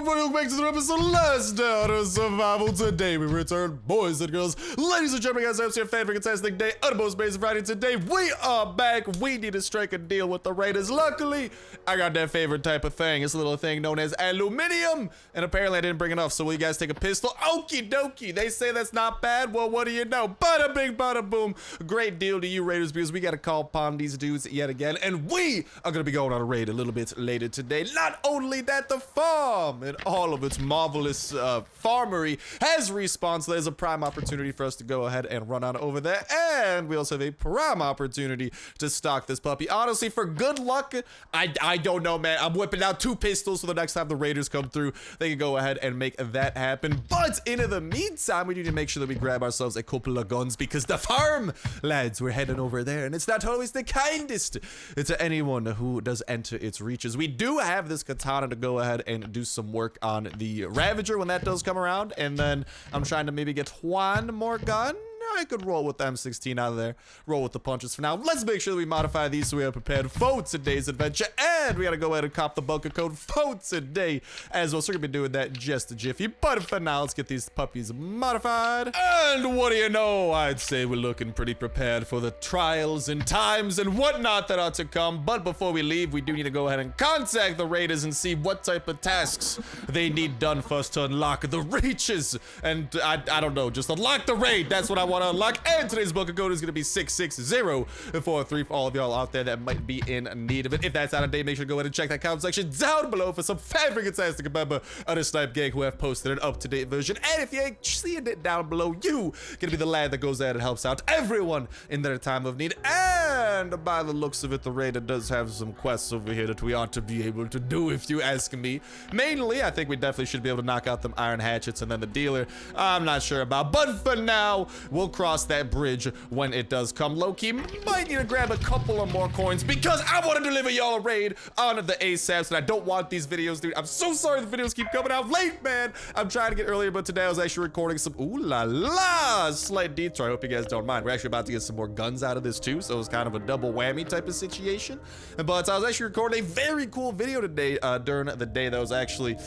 welcome back to the episode Last Day of Survival. Today we return, boys and girls, ladies and gentlemen, guys, it's your favorite fantastic day, utmost amazing Friday. Today we are back. We need to strike a deal with the raiders. Luckily, I got that favorite type of thing. It's a little thing known as aluminium, and apparently I didn't bring enough, so will you guys take a pistol? Okie dokie. They say that's not bad. Well, what do you know? Bada bing, bada boom. Great deal to you raiders, because we got to call upon these dudes yet again, and we are going to be going on a raid a little bit later today. Not only that, the farm and all of its marvelous farmery has respawned, so there's a prime opportunity for us to go ahead and run on over there, and we also have a prime opportunity to stock this puppy. Honestly, for good luck, I don't know, man. I'm whipping out 2 pistols, so the next time the raiders come through, they can go ahead and make that happen. But in the meantime, we need to make sure that we grab ourselves a couple of guns, because the farm, lads, we're heading over there, and it's not always the kindest to anyone who does enter its reaches. We do have this katana to go ahead and do some work on the Ravager when that does come around, and then I'm trying to maybe get one more gun. I could roll with the M16 out of there, roll with the punches for now. Let's make sure that we modify these so we are prepared for today's adventure, and we gotta go ahead and cop the bunker code for today as well, so we're gonna be doing that just a jiffy. But for now, let's get these puppies modified, and what do you know, I'd say we're looking pretty prepared for the trials and times and whatnot that are to come. But before we leave, we do need to go ahead and contact the raiders and see what type of tasks they need done for us to unlock the reaches, and I don't know, just unlock the raid. That's what I want to unlock, and today's bunker code is going to be 66043 for all of y'all out there that might be in need of it. If that's out of date, make sure to go ahead and check that comment section down below for some favorite fantastic member of the Snipe gang who have posted an up-to-date version. And if you ain't seeing it down below, you gonna be the lad that goes there and helps out everyone in their time of need. And by the looks of it, the raider does have some quests over here that we ought to be able to do, if you ask me. Mainly, I think we definitely should be able to knock out them iron hatchets, and then the dealer, I'm not sure about. But for now, we'll cross that bridge when it does come. Low-key might need to grab a couple of more coins, because I want to deliver y'all a raid on the ASAPs, and I don't want these videos, dude. I'm so sorry the videos keep coming out late, man. I'm trying to get earlier, but today I was actually recording some ooh la la slight detour. I hope you guys don't mind. We're actually about to get some more guns out of this too, so it was kind of a double whammy type of situation. But I was actually recording a very cool video today during the day that was actually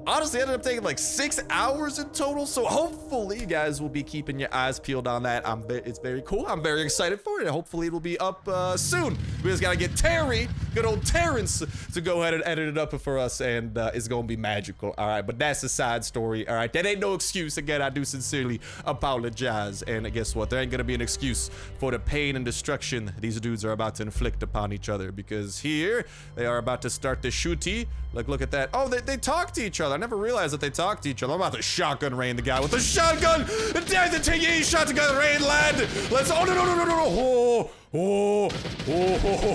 honestly ended up taking like 6 hours in total, so hopefully you guys will be keeping your eyes peeled on that. It's very cool. I'm very excited for it. Hopefully it'll be up soon. We just gotta get Terry, good old Terrence, to go ahead and edit it up for us, and it's gonna be magical. All right, but that's a side story. All right, that ain't no excuse. Again, I do sincerely apologize, and guess what? There ain't gonna be an excuse for the pain and destruction these dudes are about to inflict upon each other, because here they are about to start the shooty. Like, look at that. Oh, they talk to each other. I never realized that they talk to each other. I'm about to shotgun rain the guy with the shotgun. Damn the TE shotgun rain, lad. Let's. Oh, no.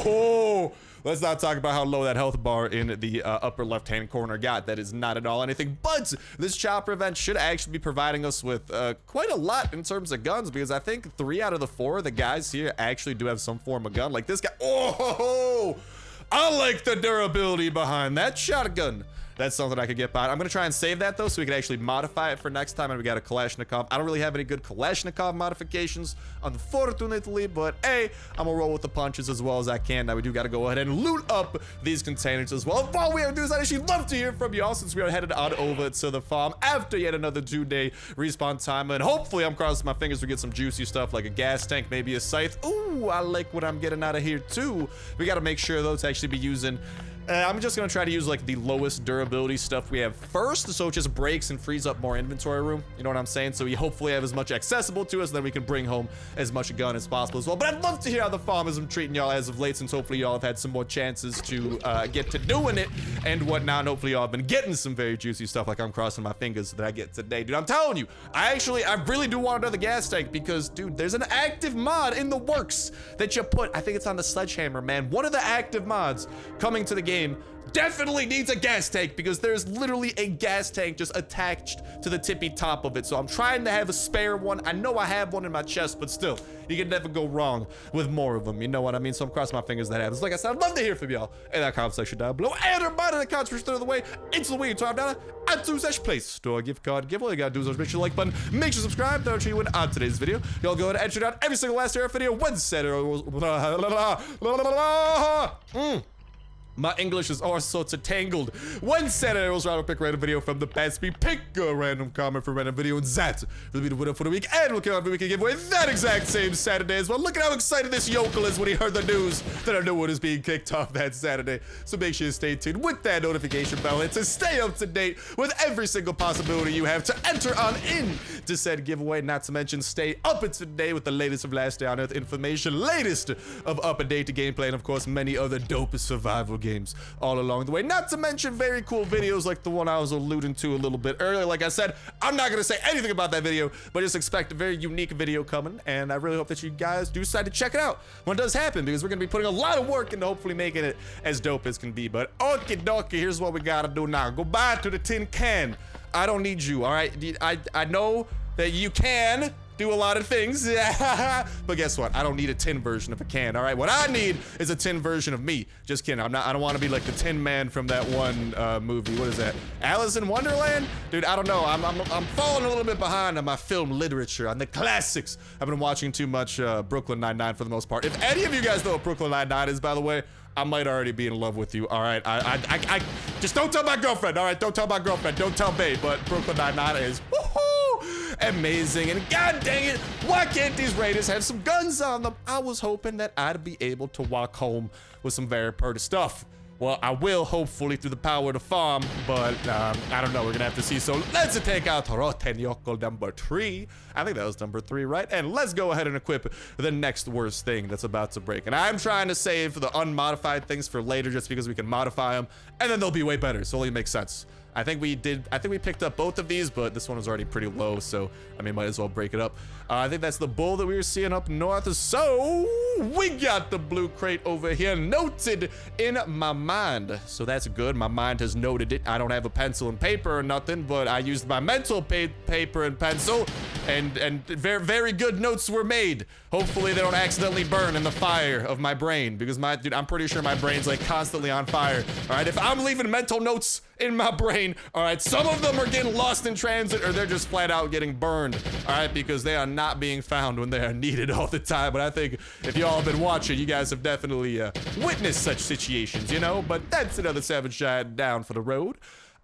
Oh. Let's not talk about how low that health bar in the upper left-hand corner got. That is not at all anything. But this chopper event should actually be providing us with quite a lot in terms of guns, because I think 3 out of the 4 of the guys here actually do have some form of gun. Like this guy. Oh, I like the durability behind that shotgun. That's something I could get by. I'm gonna try and save that though, so we can actually modify it for next time. And we got a Kalashnikov. I don't really have any good Kalashnikov modifications, unfortunately, but hey, I'm gonna roll with the punches as well as I can. Now we do gotta go ahead and loot up these containers as well. While we are doing that, I'd actually love to hear from y'all, since we are headed on over to the farm after yet another 2-day respawn time. And hopefully, I'm crossing my fingers we get some juicy stuff like a gas tank, maybe a scythe. Ooh, I like what I'm getting out of here too. We gotta make sure though to actually be using I'm just gonna try to use like the lowest durability stuff we have first, so it just breaks and frees up more inventory room. You know what I'm saying? So we hopefully have as much accessible to us, and then we can bring home as much gun as possible as well. But I'd love to hear how the farm is treating y'all as of late, since hopefully y'all have had some more chances to get to doing it and whatnot. And hopefully y'all have been getting some very juicy stuff, like I'm crossing my fingers that I get today. Dude, I'm telling you, I really do want another gas tank, because dude, there's an active mod in the works that you put, I think it's on the sledgehammer, man. One of the active mods coming to the game definitely needs a gas tank, because there's literally a gas tank just attached to the tippy top of it. So I'm trying to have a spare one. I know I have one in my chest, but still, you can never go wrong with more of them. You know what I mean? So I'm crossing my fingers that happens. Like I said, I'd love to hear from y'all in that comment section down below. And a reminder, the contribution of the way, it's the way you $12 at 2/play store gift card giveaway. All you gotta do is make sure you like button, make sure you subscribe. Don't you win on today's video. Y'all go ahead and enter down every single last year video Wednesday. My English is all sorts of tangled. One Saturday, I was trying to pick a random video from the past week. Pick a random comment for a random video, and that will be the winner for the week. And we'll kill every week and give away that exact same Saturday as well. Look at how excited this yokel is when he heard the news that a new one is being kicked off that Saturday. So make sure you stay tuned with that notification bell and to stay up to date with every single possibility you have to enter on in to said giveaway. Not to mention, stay up to date with the latest of Last Day on Earth information, latest of up-to-date gameplay, and of course, many other dope survival games all along the way. Not to mention very cool videos like the one I was alluding to a little bit earlier. Like I said, I'm not gonna say anything about that video, but just expect a very unique video coming, and I really hope that you guys do decide to check it out when it does happen, because we're gonna be putting a lot of work into hopefully making it as dope as can be. But okie dokie, here's what we gotta do now. Go back to the tin can. I don't need you, all right? I know that you can do a lot of things, but guess what? I don't need a tin version of a can, all right? What I need is a tin version of me. Just kidding. I don't want to be like the Tin Man from that one movie. What is that? Alice in Wonderland? Dude, I don't know. I'm falling a little bit behind on my film literature, on the classics. I've been watching too much Brooklyn Nine-Nine for the most part. If any of you guys know what Brooklyn Nine-Nine is, by the way, I might already be in love with you, all right? I just don't tell my girlfriend, all right? Don't tell my girlfriend. Don't tell babe, but Brooklyn Nine-Nine is amazing, and god dang it, why can't these raiders have some guns on them? I was hoping that I'd be able to walk home with some very pretty stuff. Well, I will, hopefully, through the power of the farm, but I don't know, we're gonna have to see. So let's take out Rotten Yokel number 3. I think that was number 3, right? And let's go ahead and equip the next worst thing that's about to break. And I'm trying to save the unmodified things for later, just because we can modify them, and then they'll be way better, so it only makes sense. I think we picked up both of these, but this one was already pretty low, so I mean, might as well break it up. I think that's the bull that we were seeing up north. So we got the blue crate over here noted in my mind. So that's good. My mind has noted it. I don't have a pencil and paper or nothing, but I used my mental paper and pencil, and very, very good notes were made. Hopefully they don't accidentally burn in the fire of my brain, because dude, I'm pretty sure my brain's like constantly on fire. All right, if I'm leaving mental notes in my brain, all right, some of them are getting lost in transit, or they're just flat out getting burned, all right, because they are not being found when they are needed all the time. But I think if y'all have been watching, you guys have definitely witnessed such situations, you know. But that's another Savage Giant down for the road.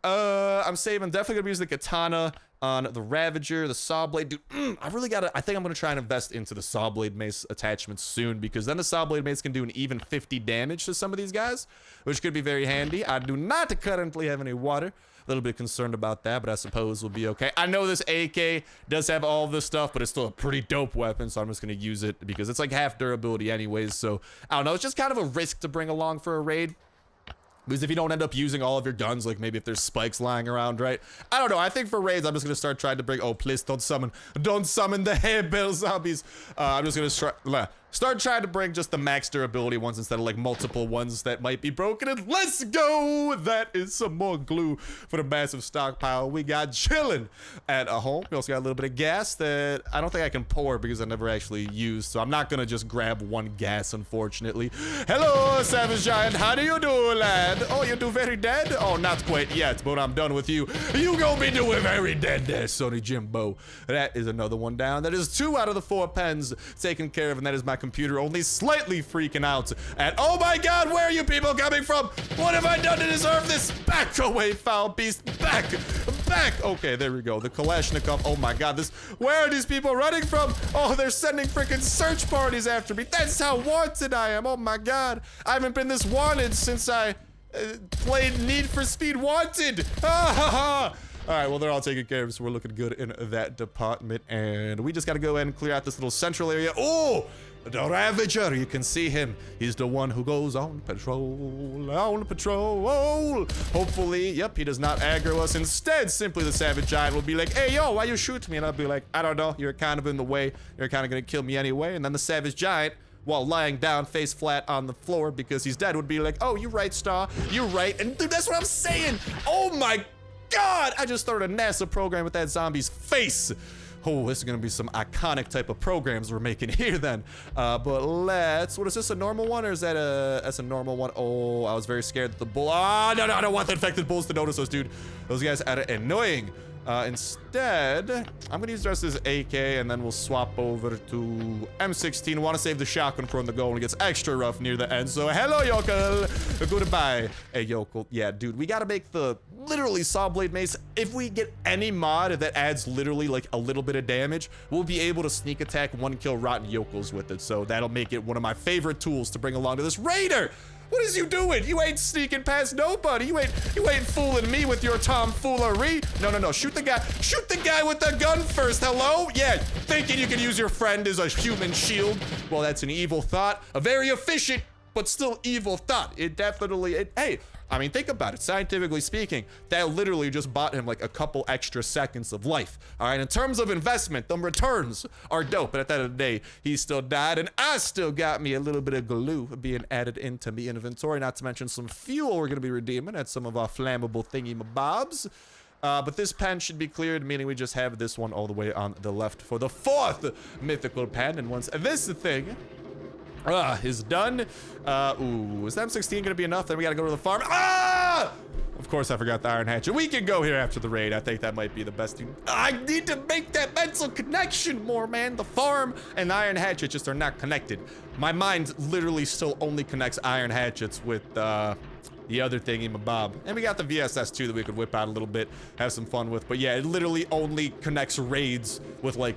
I'm saving, definitely gonna be using the katana on the Ravager, the saw blade. Dude, I think I'm gonna try and invest into the saw blade mace attachments soon, because then the saw blade mace can do an even 50 damage to some of these guys, which could be very handy. I do not currently have any water. A little bit concerned about that, but I suppose we'll be okay. I know this AK does have all this stuff, but it's still a pretty dope weapon, so I'm just gonna use it because it's like half durability anyways. So I don't know, it's just kind of a risk to bring along for a raid, because if you don't end up using all of your guns, like maybe if there's spikes lying around, right? I don't know. I think for raids, I'm just gonna start trying to bring. Oh, please don't summon the hair-bell zombies. I'm just gonna start trying to bring just the max durability ones instead of like multiple ones that might be broken. And let's go. That is some more glue for the massive stockpile we got chilling at home. We also got a little bit of gas that I don't think I can pour because I never actually used, so I'm not gonna just grab one gas, unfortunately. Hello, Savage Giant. How do you do, lad? Oh, you do very dead? Oh, not quite yet, but I'm done with you. You gonna be doing very dead there, Sonny Jimbo. That is another one down. That is 2 out of the 4 pens taken care of, and that is my computer only slightly freaking out at, oh my god, where are you people coming from? What have I done to deserve this? Back away, foul beast. Back. Okay, there we go. The Kalashnikov. Oh my god, where are these people running from? Oh, they're sending freaking search parties after me. That's how wanted I am. Oh my god, I haven't been this wanted since I played Need for Speed Wanted. All right, well, they're all taken care of, so we're looking good in that department. And we just got to go ahead and clear out this little central area. Oh, the Ravager, you can see him. He's the one who goes on patrol, Hopefully, yep, he does not aggro us. Instead, simply the Savage Giant will be like, hey, yo, why you shoot me? And I'll be like, I don't know, you're kind of in the way. You're kind of going to kill me anyway. And then the Savage Giant, while lying down face flat on the floor because he's dead, would be like, oh, you're right, Star, you're right. And dude, that's what I'm saying. Oh my god, I just started a NASA program with that zombie's face. Oh, this is gonna be some iconic type of programs we're making here then. But what is this, a normal one, or is that that's a normal one? Oh, I was very scared that the bull, no, I don't want the infected bulls to notice us, dude. Those guys are annoying. Instead, I'm gonna use the rest of this AK, and then we'll swap over to M16. Want to save the shotgun for when the going gets extra rough near the end. So, hello, yokel. Goodbye. Hey, yokel. Yeah, dude, we gotta make the literally saw blade mace. If we get any mod that adds literally like a little bit of damage, we'll be able to sneak attack one kill rotten yokels with it. So that'll make it one of my favorite tools to bring along to this raider. What is you doing? You ain't sneaking past nobody. You ain't fooling me with your tomfoolery. No. Shoot the guy with the gun first. Hello? Yeah, thinking you can use your friend as a human shield. Well, that's an evil thought. A very efficient, but still evil thought. Hey, I mean, think about it. Scientifically speaking, that literally just bought him like a couple extra seconds of life. All right, in terms of investment, them returns are dope. But at the end of the day, he still died, and I still got me a little bit of glue being added into me inventory. Not to mention some fuel we're gonna be redeeming at some of our flammable thingy-mabobs. But this pen should be cleared, meaning we just have this one all the way on the left for the 4th mythical pen. And once this thing is done. Ooh, is the M16 gonna be enough? Then we gotta go to the farm. Of course I forgot the iron hatchet. We can go here after the raid. I think that might be the best thing. I need to make that mental connection more, man. The farm and the iron hatchet just are not connected. My mind literally still only connects iron hatchets with the other thingy-mabob. And we got the VSS too that we could whip out a little bit, have some fun with. But yeah, it literally only connects raids with like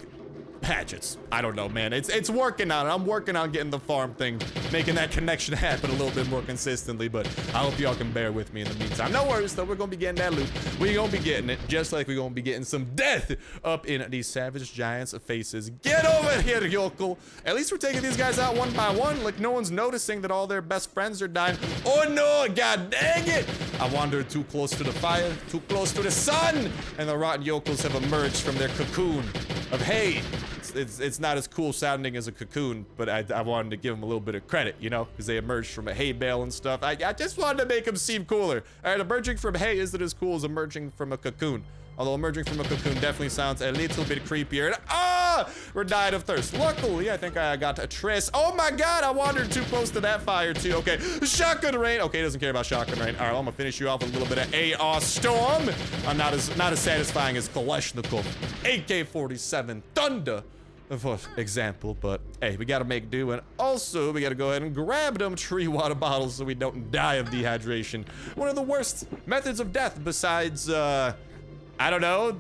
hatchets. I don't know, man. It's working on it. I'm working on getting the farm thing, making that connection happen a little bit more consistently, but I hope y'all can bear with me in the meantime. No worries, though. We're gonna be getting that loot. We're gonna be getting it, just like we're gonna be getting some death up in these savage giants' faces. Get over here, yokel. At least we're taking these guys out one by one. Like, no one's noticing that all their best friends are dying. Oh, no. God dang it. I wandered too close to the fire, too close to the sun, and the rotten yokels have emerged from their cocoon of hay. It's not as cool sounding as a cocoon, but I wanted to give them a little bit of credit, you know, because they emerged from a hay bale and stuff. I just wanted to make them seem cooler. All right, emerging from hay isn't as cool as emerging from a cocoon. Although emerging from a cocoon definitely sounds a little bit creepier. And, we're dying of thirst. Luckily, I think I got a trace. Oh my God, I wandered too close to that fire too. Okay, shotgun rain. Okay, doesn't care about shotgun rain. All right, I'm gonna finish you off with a little bit of AR storm. I'm not as satisfying as Kalashnikov. AK-47 Thunder, for example, but hey, we gotta make do, and also we gotta go ahead and grab them tree water bottles so we don't die of dehydration. One of the worst methods of death besides, I don't know,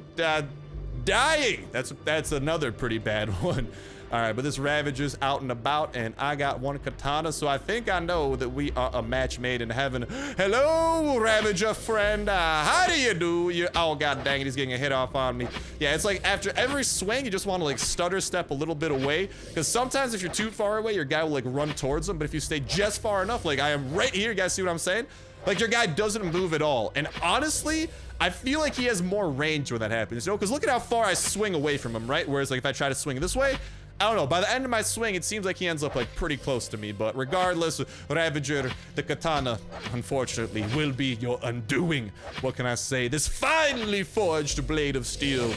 dying. That's another pretty bad one. All right, but this Ravager's out and about, and I got one katana, so I think I know that we are a match made in heaven. Hello, Ravager friend. How do you do? Oh, God dang it, he's getting a hit off on me. Yeah, it's like after every swing, you just want to like stutter step a little bit away, because sometimes if you're too far away, your guy will like run towards him, but if you stay just far enough, like I am right here, you guys see what I'm saying? Like your guy doesn't move at all. And honestly, I feel like he has more range when that happens, you know, because look at how far I swing away from him, right? Whereas like if I try to swing this way, I don't know, by the end of my swing, it seems like he ends up like pretty close to me, but regardless, Ravager, the katana, unfortunately, will be your undoing. What can I say? This finely forged blade of steel,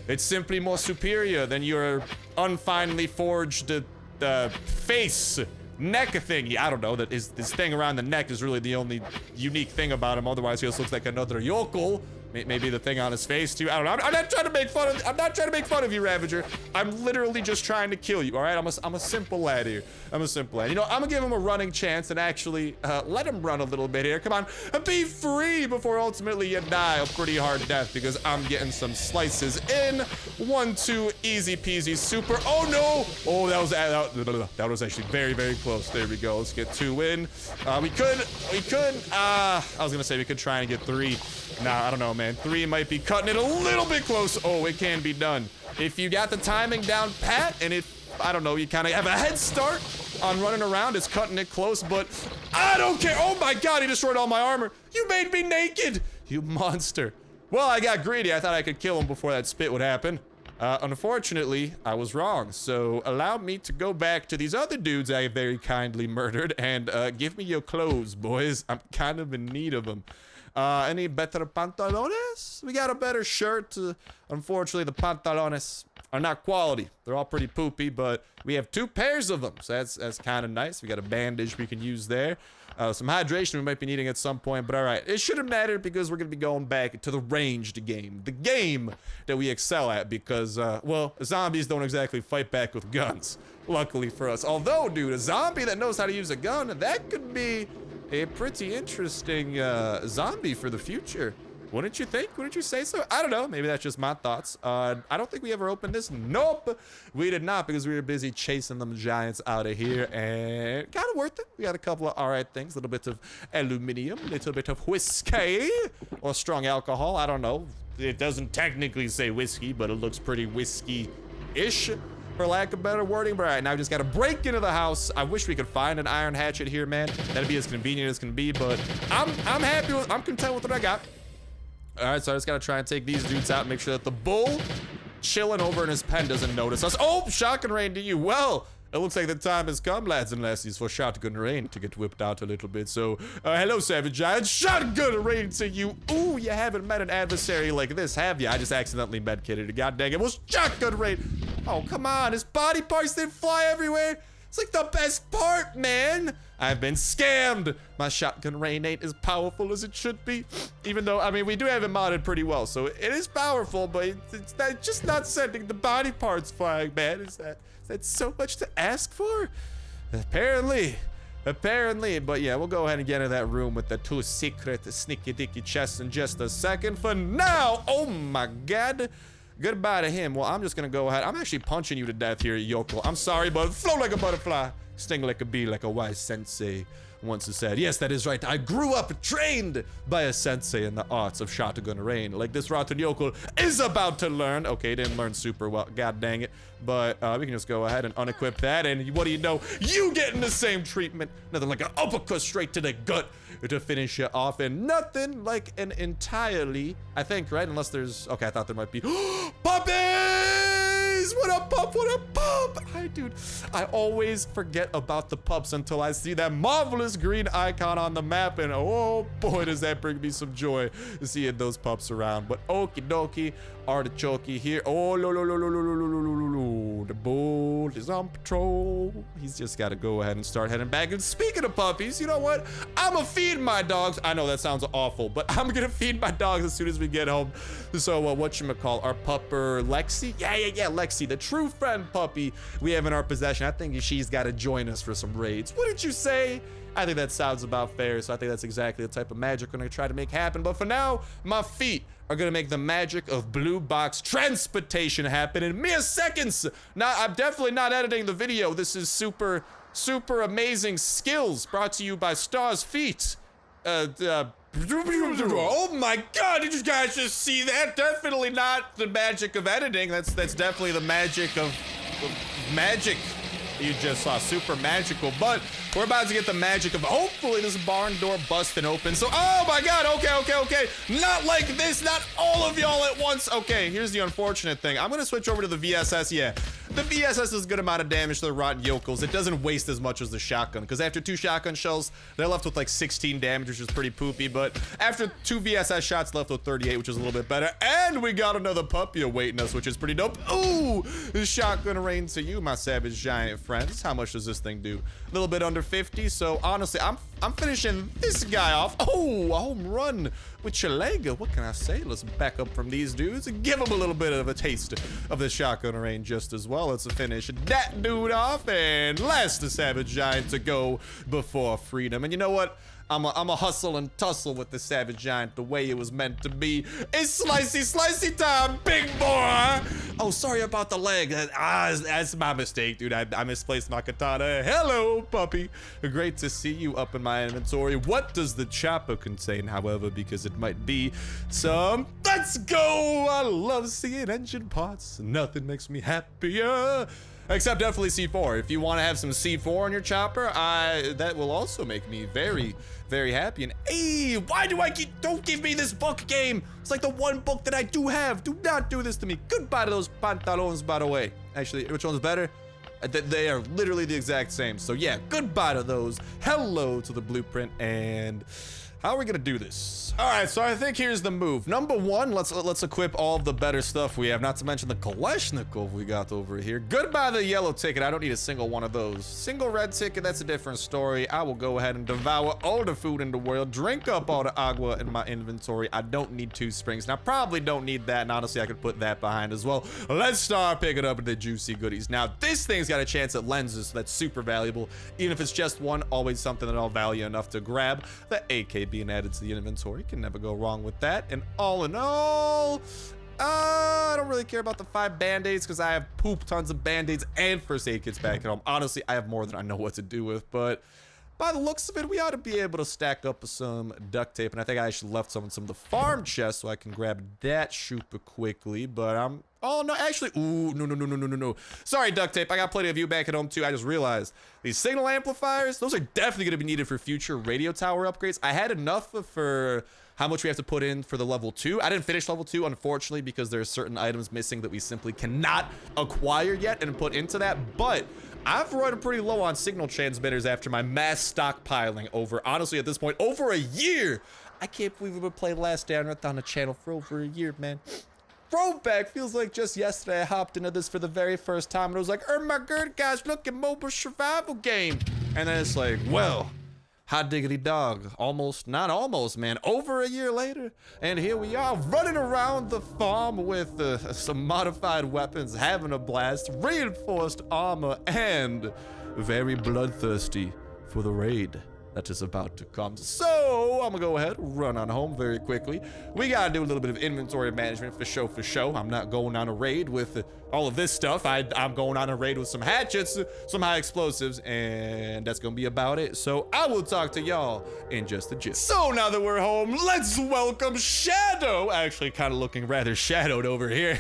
it's simply more superior than your unfinely forged face neck thingy. I don't know, that is this thing around the neck is really the only unique thing about him. Otherwise, he just looks like another yokel. Maybe the thing on his face too. I don't know. I'm not trying to make fun of. I'm not trying to make fun of you, Ravager. I'm literally just trying to kill you. All right. I'm a simple lad here. I'm a simple lad. You know, I'm gonna give him a running chance and actually let him run a little bit here. Come on, be free before ultimately you die a pretty hard death, because I'm getting some slices in. 1, 2, easy peasy, super. Oh no! Oh, that was actually very, very close. There we go. Let's get 2 in. We could. I was gonna say we could try and get 3. Nah, I don't know, man. 3 might be cutting it a little bit close. Oh, it can be done. If you got the timing down pat, and if, I don't know, you kind of have a head start on running around, it's cutting it close, but I don't care. Oh my God, he destroyed all my armor. You made me naked, you monster. Well, I got greedy. I thought I could kill him before that spit would happen. Unfortunately, I was wrong. So allow me to go back to these other dudes I very kindly murdered and give me your clothes, boys. I'm kind of in need of them. Any better pantalones? We got a better shirt. Unfortunately, the pantalones are not quality. They're all pretty poopy, but we have 2 pairs of them, so that's kind of nice. We got a bandage we can use there. Some hydration we might be needing at some point, but all right. It shouldn't matter because we're going to be going back to the ranged game. The game that we excel at because, well, zombies don't exactly fight back with guns, luckily for us. Although, dude, a zombie that knows how to use a gun, that could be a pretty interesting zombie for the future. Wouldn't you think? Wouldn't you say so? I don't know. Maybe that's just my thoughts. I don't think we ever opened this. Nope. We did not because we were busy chasing them giants out of here. And kind of worth it. We got a couple of all right things. A little bit of aluminum. A little bit of whiskey. Or strong alcohol. I don't know. It doesn't technically say whiskey, but it looks pretty whiskey-ish, for lack of better wording. But all right, now we just got to break into the house. I wish we could find an iron hatchet here, man. That'd be as convenient as can be. But I'm happy with, I'm content with what I got. All right, so I just gotta try and take these dudes out and make sure that the bull chilling over in his pen doesn't notice us. Oh, shotgun rain to you. Well, it looks like the time has come, lads and lassies, for shotgun rain to get whipped out a little bit. So, hello, Savage Giant. Shotgun rain to you. Ooh, you haven't met an adversary like this, have you? I just accidentally medkitted. God dang it. Well, shotgun rain. Oh, come on. His body parts didn't fly everywhere. It's like the best part, man. I've been scammed. My shotgun rain ain't as powerful as it should be. Even though, I mean, we do have it modded pretty well. So it is powerful, but it's just not sending the body parts flying, man. Is that so much to ask for? Apparently. But yeah, we'll go ahead and get into that room with the two secret sneaky dicky chests in just a second. For now, oh my God. Goodbye to him. Well, I'm just gonna go ahead. I'm actually punching you to death here, yokel. I'm sorry, but float like a butterfly, sting like a bee, like a wise sensei once said. Yes, that is right. I grew up trained by a sensei in the arts of shotgun rain, like this rotten yokel is about to learn. Okay, didn't learn super well. God dang it. But we can just go ahead and unequip that, and what do you know? You getting the same treatment. Nothing like an uppercut straight to the gut to finish you off, and nothing like an entirely, I think, right? Unless there's, okay, I thought there might be puppies! What a pup, what a pup! Dude, I always forget about the pups until I see that marvelous green icon on the map, and oh boy, does that bring me some joy seeing those pups around. But okie dokie, artichoke here. Oh, the bull is on patrol. He's just got to go ahead and start heading back. And speaking of puppies, you know what? I'm gonna feed my dogs. I know that sounds awful, but I'm gonna feed my dogs as soon as we get home. So whatchamacall, our pupper Lexi? Yeah, Lexi, the true friend puppy we have in our possession. I think she's got to join us for some raids. What did you say? I think that sounds about fair, so I think that's exactly the type of magic we're gonna try to make happen. But for now, my feet are gonna make the magic of blue box transportation happen in mere seconds. Now, I'm definitely not editing the video. This is super amazing skills brought to you by Star's Feet. Oh my God, did you guys just see that? Definitely not the magic of editing. That's definitely the magic of magic. You just saw super magical, but we're about to get the magic of hopefully this barn door busting open. So, oh my God, okay. Not like this, not all of y'all at once. Okay, here's the unfortunate thing. I'm gonna switch over to the VSS, yeah. The VSS does a good amount of damage to the rotten yokels. It doesn't waste as much as the shotgun, because after 2 shotgun shells, they're left with like 16 damage, which is pretty poopy, but after 2 VSS shots, left with 38, which is a little bit better. And we got another puppy awaiting us, which is pretty dope. Ooh, shotgun rain to you, my savage giant friends. How much does this thing do? A little bit under 50, so honestly, I'm finishing this guy off. Oh, a home run with your leg. What can I say? Let's back up from these dudes and give them a little bit of a taste of the shotgun rain just as well. Let's finish that dude off, and last the savage giant to go before freedom. And you know what? I'm a hustle and tussle with the savage giant the way it was meant to be. It's slicey time, big boy. Oh, sorry about the leg. That's my mistake, dude. I misplaced my katana. Hello, puppy. Great to see you up in my inventory. What does the chopper contain, however, because it might be some... Let's go. I love seeing engine parts. Nothing makes me happier. Except definitely C4. If you want to have some C4 on your chopper, that will also make me very, very happy. And hey, why do I don't give me this book game? It's like the one book that I do have. Do not do this to me. Goodbye to those pantalones, by the way. Actually, which one's better? They are literally the exact same. So yeah, goodbye to those. Hello to the blueprint, and How are we gonna do this? All right, so I think here's the move. Number one, let's equip all of the better stuff we have, not to mention the Kalashnikov we got over here. Goodbye the yellow ticket. I don't need a single one of those. Single red ticket, that's a different story. I will go ahead and devour all the food in the world, drink up all the agua in my inventory. I don't need 2 springs, and I probably don't need that, and honestly, I could put that behind as well. Let's start picking up the juicy goodies. Now, this thing's got a chance at lenses, so that's super valuable. Even if it's just one, always something that I'll value enough to grab. The AK being added to the inventory can never go wrong with that. And all in all, I don't really care about the 5 band-aids because I have poop tons of band-aids and first aid kits back at home. Honestly, I have more than I know what to do with, but by the looks of it, we ought to be able to stack up some duct tape, and I think I actually left some in some of the farm chests so I can grab that super quickly, but oh no, actually, ooh, no. Sorry, duct tape, I got plenty of you back at home too. I just realized these signal amplifiers, those are definitely gonna be needed for future radio tower upgrades. I had enough for how much we have to put in for the level 2. I didn't finish level 2, unfortunately, because there are certain items missing that we simply cannot acquire yet and put into that, but I've run pretty low on signal transmitters after my mass stockpiling over, honestly, at this point, over a year. I can't believe we've been playing Last Day on Earth on the channel for over a year, man. Throwback, feels like just yesterday I hopped into this for the very first time and I was like, oh my god, guys, look at mobile survival game. And then it's like, well, hot diggity dog, not almost, man, over a year later, and here we are running around the farm with some modified weapons, having a blast, reinforced armor, and very bloodthirsty for the raid that is about to come. So I'm gonna go ahead, run on home very quickly. We gotta do a little bit of inventory management for show. I'm not going on a raid with all of this stuff. I'm going on a raid with some hatchets, some high explosives, and that's gonna be about it. So I will talk to y'all in just a jiff. So now that we're home, let's welcome Shadow. Actually kind of looking rather shadowed over here.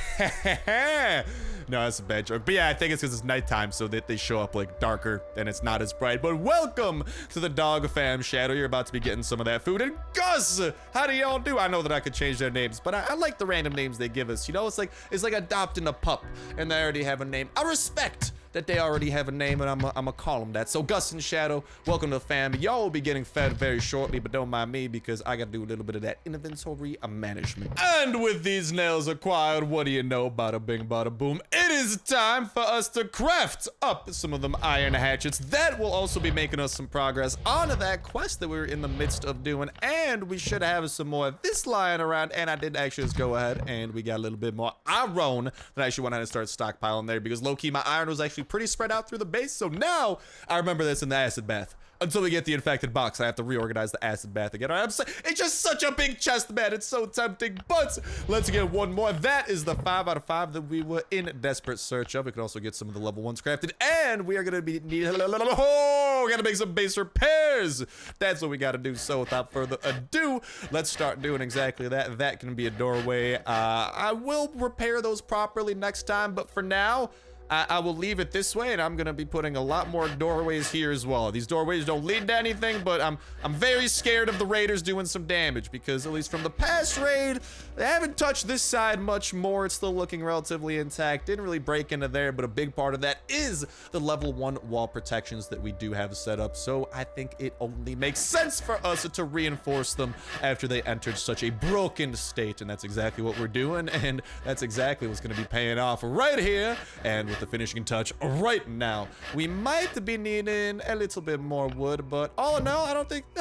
No, that's a bad joke. But yeah, I think it's because it's nighttime, so that they show up like darker and it's not as bright. But welcome to the dog fam, Shadow. You're about to be getting some of that food. And Gus, how do y'all do? I know that I could change their names, but I like the random names they give us. You know, it's like adopting a pup and they already have a name. I respect that they already have a name, and I'm gonna call them that. So Gus and Shadow, welcome to the fam. Y'all will be getting fed very shortly, but don't mind me because I gotta do a little bit of that inventory management. And with these nails acquired, what do you know? Bada bing, bada boom. It is time for us to craft up some of them iron hatchets. That will also be making us some progress on that quest that we were in the midst of doing, and we should have some more of this lying around. And I did actually just go ahead and we got a little bit more iron that I actually went ahead and started stockpiling there because low-key my iron was actually pretty spread out through the base. So now I remember this in the acid bath. Until we get the infected box, I have to reorganize the acid bath again. It's just such a big chest, man. It's so tempting, but let's get one more. That is the 5 out of 5 that we were in desperate search of. We can also get some of the level 1s crafted, and we are gonna be we gotta make some base repairs. That's what we gotta do. So without further ado, let's start doing exactly that. That can be a doorway. I will repair those properly next time, but for now, I will leave it this way, and I'm gonna be putting a lot more doorways here as well. These doorways don't lead to anything, but I'm very scared of the raiders doing some damage because at least from the past raid, they haven't touched this side much more. It's still looking relatively intact. Didn't really break into there, but a big part of that is the level 1 wall protections that we do have set up. So I think it only makes sense for us to reinforce them after they entered such a broken state, and that's exactly what we're doing, and that's exactly what's gonna be paying off right here. And with the finishing touch right now, we might be needing a little bit more wood, but all in all,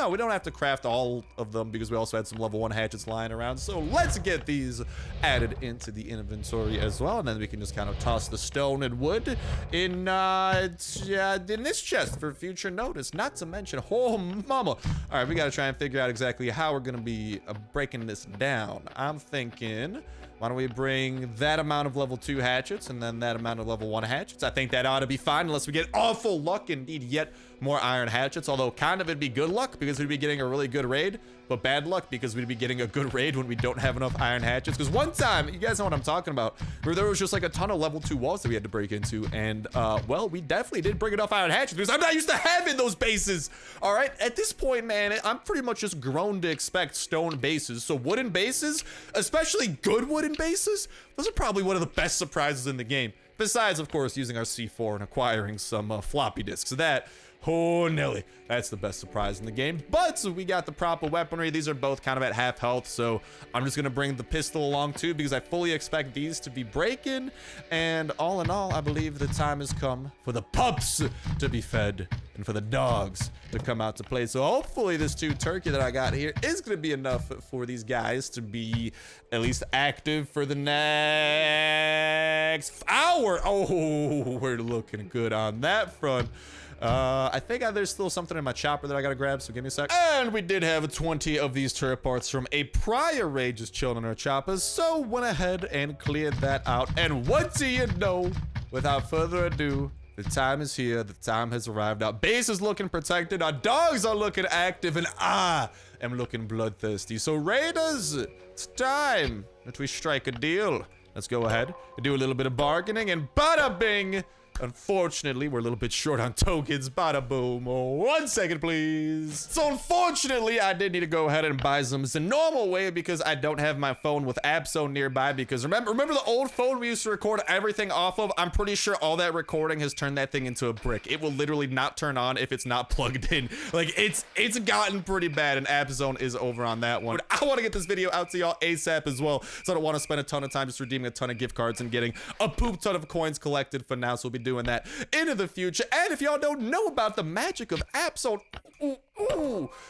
we don't have to craft all of them because we also had some level 1 hatchets lying around. So let's get these added into the inventory as well, and then we can just kind of toss the stone and wood in this chest for future notice. Not to mention, oh mama. All right, we got to try and figure out exactly how we're gonna be breaking this down. I'm thinking, why don't we bring that amount of level 2 hatchets and then that amount of level 1 hatchets? I think that ought to be fine unless we get awful luck and need yet more iron hatchets. Although kind of it'd be good luck because we'd be getting a really good raid, but bad luck because we'd be getting a good raid when we don't have enough iron hatchets. Because one time, you guys know what I'm talking about, where there was just like a ton of level 2 walls that we had to break into, and well, we definitely did bring enough iron hatchets because I'm not used to having those bases. All right, at this point, man, I'm pretty much just grown to expect stone bases. So wooden bases, especially good wooden bases, those are probably one of the best surprises in the game. Besides, of course, using our C4 and acquiring some floppy disks. That Oh, Nelly. That's the best surprise in the game. But we got the proper weaponry. These are both kind of at half health, so I'm just going to bring the pistol along too because I fully expect these to be breaking. And all in all, I believe the time has come for the pups to be fed and for the dogs to come out to play. So hopefully this 2 turkey that I got here is going to be enough for these guys to be at least active for the next hour. Oh, we're looking good on that front. I think there's still something in my chopper that I gotta grab, so give me a sec. And we did have 20 of these turret parts from a prior raid just chilling in our choppers, so went ahead and cleared that out. And what do you know? Without further ado, the time is here. The time has arrived. Our base is looking protected. Our dogs are looking active, and I am looking bloodthirsty. So raiders, it's time that we strike a deal. Let's go ahead and do a little bit of bargaining, and bada bing. Unfortunately, we're a little bit short on tokens. Bada boom. Oh, 1 second, please. So unfortunately, I did need to go ahead and buy some the normal way because I don't have my phone with AppZone nearby. Because remember the old phone we used to record everything off of? I'm pretty sure all that recording has turned that thing into a brick. It will literally not turn on if it's not plugged in. Like it's gotten pretty bad, and AppZone is over on that one. But I want to get this video out to y'all ASAP as well, so I don't want to spend a ton of time just redeeming a ton of gift cards and getting a poop ton of coins collected for now. So we'll be doing that into the future. And if y'all don't know about the magic of AppZone,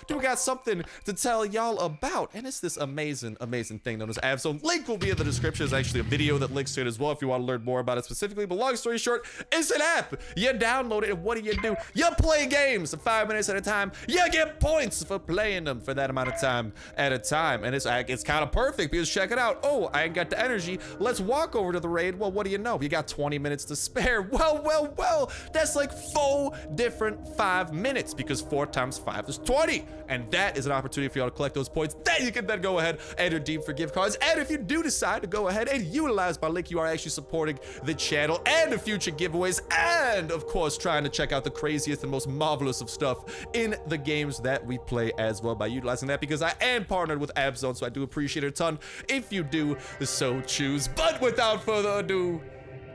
do we got something to tell y'all about? And it's this amazing thing known as AppZone. Link will be in the description. There's actually a video that links to it as well if you want to learn more about it specifically. But long story short, it's an app. You download it, and what do? You play games 5 minutes at a time. You get points for playing them for that amount of time at a time. And it's kind of perfect because check it out. Oh, I ain't got the energy. Let's walk over to the raid. Well, what do you know? You got 20 minutes to spare. Well, that's like 4 different 5 minutes because 4 times 5 is 20. And that is an opportunity for y'all to collect those points that you can then go ahead and redeem for gift cards. And if you do decide to go ahead and utilize my link, you are actually supporting the channel and the future giveaways. And of course, trying to check out the craziest and most marvelous of stuff in the games that we play as well by utilizing that, because I am partnered with AppZone. So I do appreciate it a ton if you do so choose. But without further ado,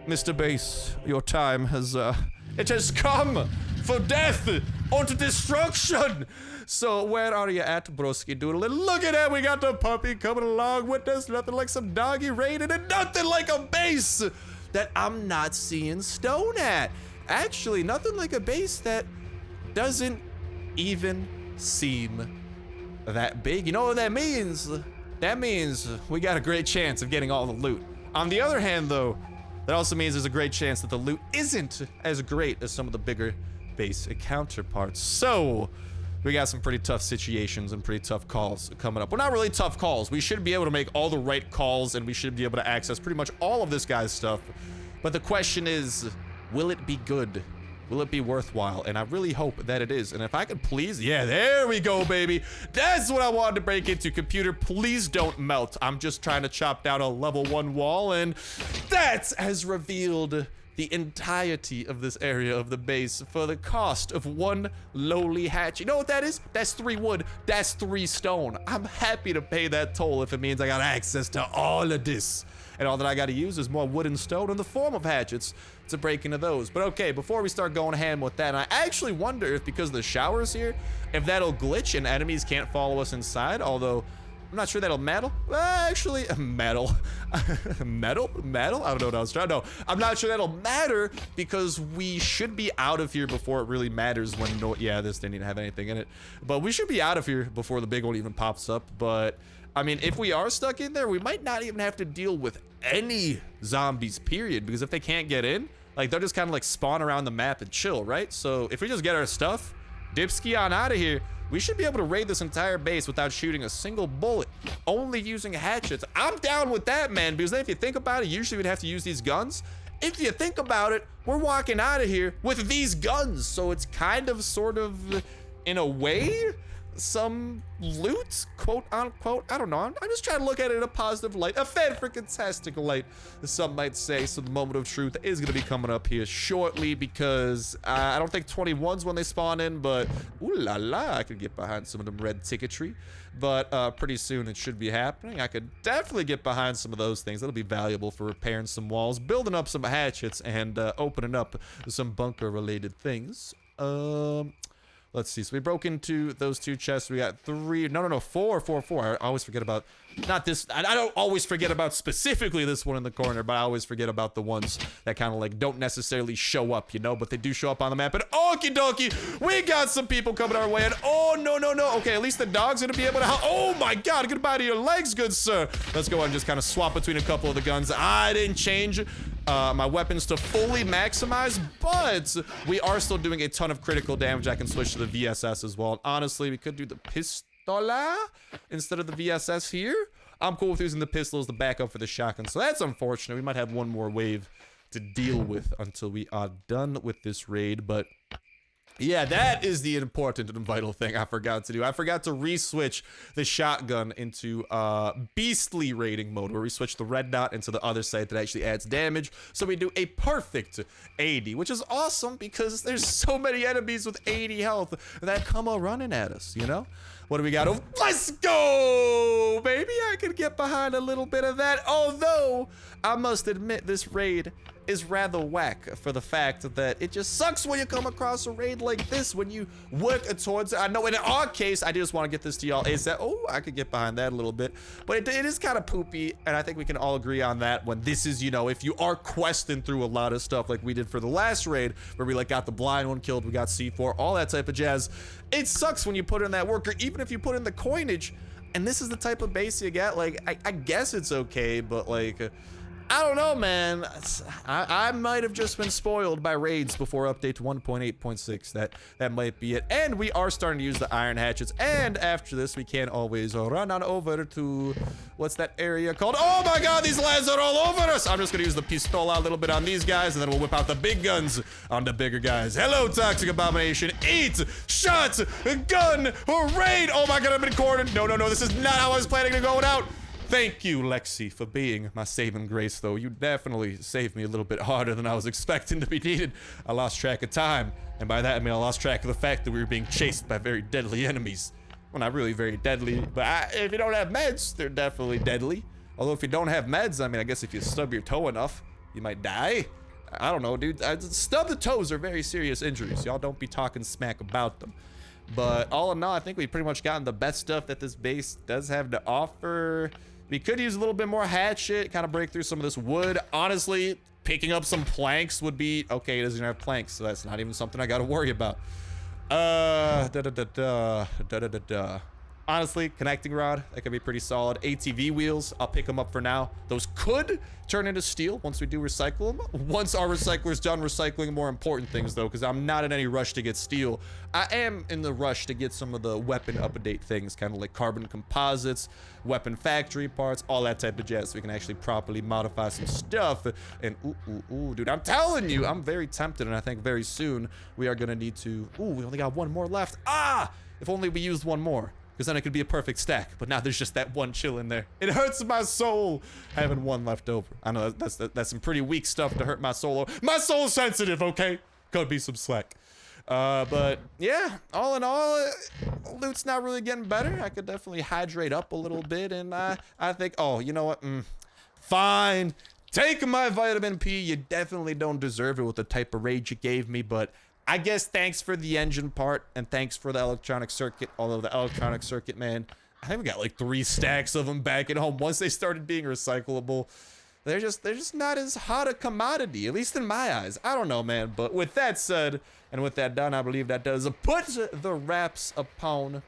Mr. Base, your time has, it has come for death or to destruction. So where are you at, broski doodle? And look at that, we got the puppy coming along with us. Nothing like some doggy raiding, and nothing like a base that I'm not seeing stone at. Actually, nothing like a base that doesn't even seem that big. You know what that means? That means we got a great chance of getting all the loot. On the other hand, though, that also means there's a great chance that the loot isn't as great as some of the bigger base counterparts. So we got some pretty tough situations and pretty tough calls coming up. Well, not really tough calls. We should be able to make all the right calls, and we should be able to access pretty much all of this guy's stuff. But the question is, will it be good? Will it be worthwhile? And I really hope that it is. And if I could please, yeah, there we go, baby. That's what I wanted to break into. Computer, please don't melt. I'm just trying to chop down a level 1 wall, and that has revealed the entirety of this area of the base for the cost of 1 lowly hatch. You know what that is? That's 3 wood. That's 3 stone. I'm happy to pay that toll if it means I got access to all of this. And all that I got to use is more wood and stone in the form of hatchets to break into those. But okay, before we start going ham with that, and I actually wonder if because of the showers here, if that'll glitch and enemies can't follow us inside, although I'm not sure that'll matter. Actually, metal. Metal? I don't know what I was trying to know. I'm not sure that'll matter because we should be out of here before it really matters when, yeah, this didn't even have anything in it. But we should be out of here before the big one even pops up. But I mean, if we are stuck in there, we might not even have to deal with any zombies, period. Because if they can't get in, like, they'll just kind of like spawn around the map and chill, right? So if we just get our stuff, dipski on out of here, we should be able to raid this entire base without shooting a single bullet, only using hatchets. I'm down with that, man, because then if you think about it, usually we'd have to use these guns. If you think about it, we're walking out of here with these guns. So it's kind of, sort of, in a way, some loot, quote unquote. I don't know. I'm just trying to look at it in a positive light, a fan-freaking-tastic light, as some might say. So the moment of truth is going to be coming up here shortly, because I don't think 21's when they spawn in, but ooh la la, I could get behind some of them red ticketry. But pretty soon it should be happening. I could definitely get behind some of those things. That'll be valuable for repairing some walls, building up some hatchets, and opening up some bunker-related things. Let's see. So we broke into those 2 chests. We got 3. No, 4. I always forget about, not this. I don't always forget about specifically this one in the corner, but I always forget about the ones that kind of like don't necessarily show up, you know, but they do show up on the map. And okie dokie, we got some people coming our way. And oh, no. Okay, at least the dog's gonna be able to help. Oh my God, goodbye to your legs, good sir. Let's go ahead and just kind of swap between a couple of the guns. I didn't change my weapons to fully maximize, but we are still doing a ton of critical damage. I can switch to the VSS as well. And honestly, we could do the pistola instead of the VSS here. I'm cool with using the pistol as the backup for the shotgun, so that's unfortunate. We might have one more wave to deal with until we are done with this raid, but yeah, that is the important and vital thing I forgot to do. I forgot to re-switch the shotgun into beastly raiding mode, where we switch the red dot into the other side that actually adds damage. So we do a perfect 80, which is awesome because there's so many enemies with 80 health that come running at us, you know? What do we got? Oh, let's go! Maybe I can get behind a little bit of that, although I must admit this raid is rather whack for the fact that it just sucks when you come across a raid like this, when you work towards it. I know in our case, I just want to get this to y'all ASAP. Oh, I could get behind that a little bit, but it is kind of poopy, and I think we can all agree on that when this is, you know, if you are questing through a lot of stuff like we did for the last raid, where we like got the blind one killed, we got C4, all that type of jazz. It sucks when you put in that work, or even if you put in the coinage, and this is the type of base you get. Like, I guess it's okay, but like, I don't know, man. I might have just been spoiled by raids before update 1.8.6. That might be it. And we are starting to use the iron hatchets. And after this, we can always run on over to, what's that area called? Oh my God, these lads are all over us. I'm just gonna use the pistola a little bit on these guys, and then we'll whip out the big guns on the bigger guys. Hello, Toxic Abomination. Eat, shot, gun, or raid. Oh my God, I've been cornered. No, this is not how I was planning to go out. Thank you, Lexi, for being my saving grace, though. You definitely saved me a little bit harder than I was expecting to be needed. I lost track of time, and by that I mean I lost track of the fact that we were being chased by very deadly enemies. Well, not really very deadly, but if you don't have meds, they're definitely deadly. Although if you don't have meds, I mean, I guess if you stub your toe enough, you might die. I don't know, dude. Stubbed toes are very serious injuries. Y'all don't be talking smack about them. But all in all, I think we've pretty much gotten the best stuff that this base does have to offer. We could use a little bit more hatchet, kind of break through some of this wood. Honestly, picking up some planks would be okay. It doesn't have planks, so that's not even something I got to worry about. Honestly, connecting rod, that could be pretty solid. ATV wheels, I'll pick them up for now. Those could turn into steel once we do recycle them. Once our recycler's done recycling more important things, though, because I'm not in any rush to get steel. I am in the rush to get some of the weapon update things, kind of like carbon composites, weapon factory parts, all that type of jazz, so we can actually properly modify some stuff. And ooh, dude, I'm telling you, I'm very tempted, and I think very soon we are gonna need to. Ooh, we only got one more left. If only we used one more, because then it could be a perfect stack. But now there's just that one chilling there. It hurts my soul having one left over. I know that's some pretty weak stuff to hurt my soul. My soul's sensitive, okay? Could be some slack. But yeah, all in all, loot's not really getting better. I could definitely hydrate up a little bit, and I think, oh, you know what? Fine. Take my vitamin P. You definitely don't deserve it with the type of rage you gave me, but I guess thanks for the engine part, and thanks for the electronic circuit. Although the electronic circuit, man, I think we got like 3 stacks of them back at home. Once they started being recyclable, they're just not as hot a commodity, at least in my eyes. I don't know, man. But with that said, and with that done, I believe that does put the wraps upon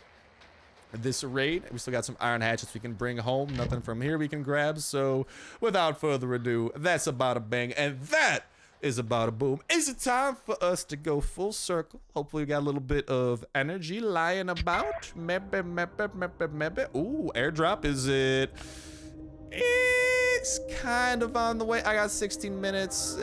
this raid. We still got some iron hatchets we can bring home. Nothing from here we can grab. So without further ado, that's about a bang, and that is about a boom. Is it time for us to go full circle? Hopefully we got a little bit of energy lying about. Maybe. Ooh, airdrop, is it? It's kind of on the way. I got 16 minutes.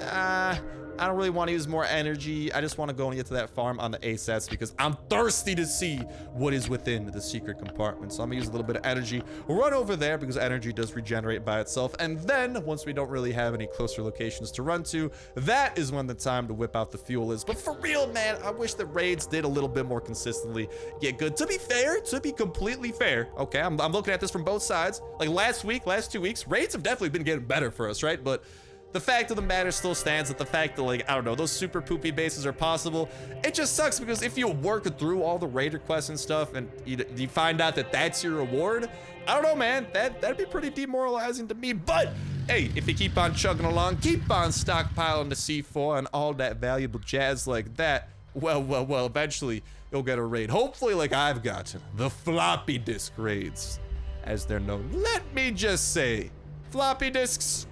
I don't really want to use more energy. I just want to go and get to that farm on the ASATs because I'm thirsty to see what is within the secret compartment. So I'm gonna use a little bit of energy, run over there because energy does regenerate by itself. And then once we don't really have any closer locations to run to, that is when the time to whip out the fuel is. But for real, man, I wish the raids did a little bit more consistently get good. To be fair, to be completely fair, okay, I'm looking at this from both sides. Like last week, last 2 weeks, raids have definitely been getting better for us, right? But the fact of the matter still stands that the fact that, like, I don't know, those super poopy bases are possible. It just sucks because if you work through all the raider quests and stuff and you find out that that's your reward, I don't know, man, that'd be pretty demoralizing to me. But hey, if you keep on chugging along, keep on stockpiling the C4 and all that valuable jazz like that, well, eventually you'll get a raid. Hopefully like I've got the floppy disk raids, as they're known. Let me just say, floppy disks,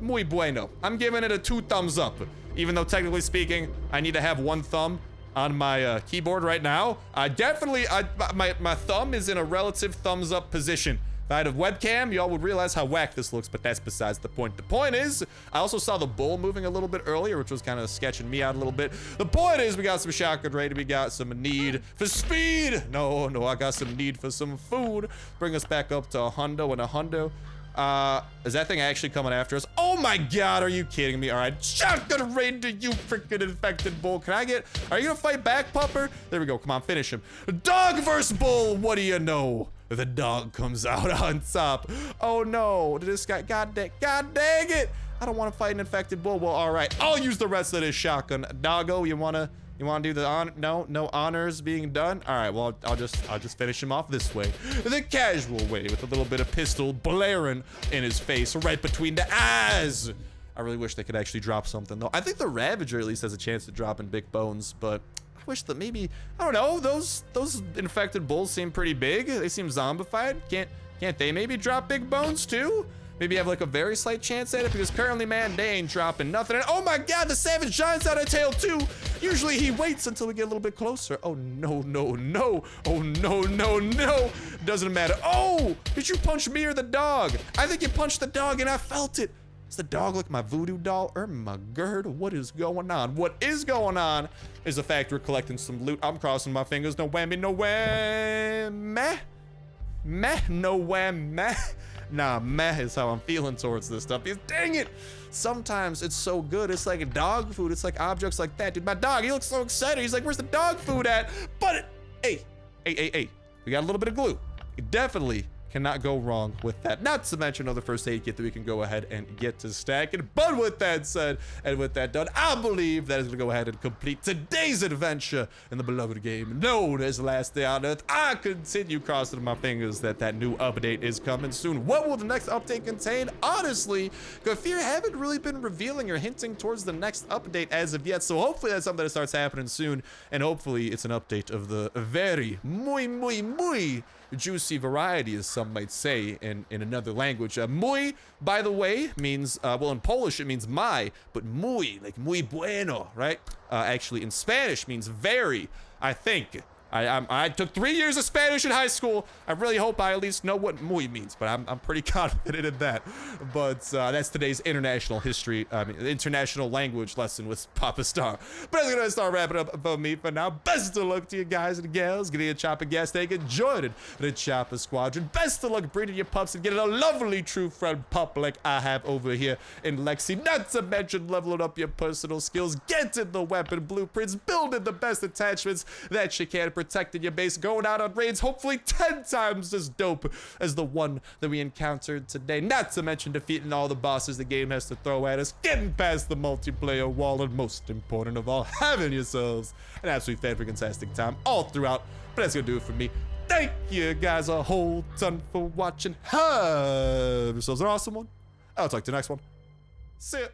muy bueno. I'm giving it a 2 thumbs up. Even though technically speaking, I need to have 1 thumb on my keyboard right now. My thumb is in a relative thumbs up position. If I had a webcam, y'all would realize how whack this looks, but that's besides the point. The point is, I also saw the bull moving a little bit earlier, which was kind of sketching me out a little bit. The point is, we got some shotgun raid, we got some need for speed. No, I got some need for some food. Bring us back up to a hundo and a hundo. Is that thing actually coming after us? Oh my god, are you kidding me? All right, shotgun raid to you freaking infected bull. Are you gonna fight back, pupper? There we go, come on, finish him. Dog versus bull, what do you know? The dog comes out on top. Oh no, this guy, god dang it. I don't want to fight an infected bull. Well, all right, I'll use the rest of this shotgun. Doggo, you wanna do the honor? No honors being done. All right, well, I'll just finish him off this way, the casual way, with a little bit of pistol blaring in his face, right between the eyes. I really wish they could actually drop something though. I think the Ravager at least has a chance to drop in big bones, but I wish that maybe, I don't know, those infected bulls seem pretty big. They seem zombified. Can't they maybe drop big bones too? Maybe have like a very slight chance at it, because currently, man, they ain't dropping nothing. And oh my god, the Savage Giant's out of tail too. Usually he waits until we get a little bit closer. Oh no. Oh no. Doesn't matter. Oh, did you punch me or the dog? I think you punched the dog and I felt it. Is the dog like my voodoo doll? Oh my god, what is going on? What is going on is the fact we're collecting some loot. I'm crossing my fingers. No whammy, no whammy. No whammy. Nah, meh is how I'm feeling towards this stuff. Because dang it, sometimes it's so good. It's like dog food. It's like objects like that. Dude, my dog, he looks so excited. He's like, where's the dog food at? But hey, we got a little bit of glue. You definitely cannot go wrong with that. Not to mention another first aid kit that we can go ahead and get to stacking. But with that said, and with that done, I believe that is going to go ahead and complete today's adventure in the beloved game known as Last Day on Earth. I continue crossing my fingers that new update is coming soon. What will the next update contain? Honestly, Fear haven't really been revealing or hinting towards the next update as of yet. So hopefully that's something that starts happening soon. And hopefully it's an update of the very muy juicy variety, as some might say in another language. Muy, by the way, means, well, in Polish it means my, but muy, like muy bueno, right? Actually in Spanish means very, I think. I took 3 years of Spanish in high school. I really hope I at least know what muy means, but I'm pretty confident in that. But that's today's international language lesson with Papa Star. But I'm gonna start wrapping up about me for now. Best of luck to you guys and gals. Getting a chopper gas tank and joining the chopper squadron. Best of luck breeding your pups and getting a lovely true friend pup like I have over here in Lexi. Not to mention leveling up your personal skills, getting the weapon blueprints, building the best attachments that you can, protecting your base, going out on raids hopefully 10 times as dope as the one that we encountered today. Not to mention defeating all the bosses the game has to throw at us, getting past the multiplayer wall, and most important of all, having yourselves an absolutely fantastic time all throughout. But that's gonna do it for me. Thank you guys a whole ton for watching. Have yourselves an awesome one. I'll talk to you next one. See ya.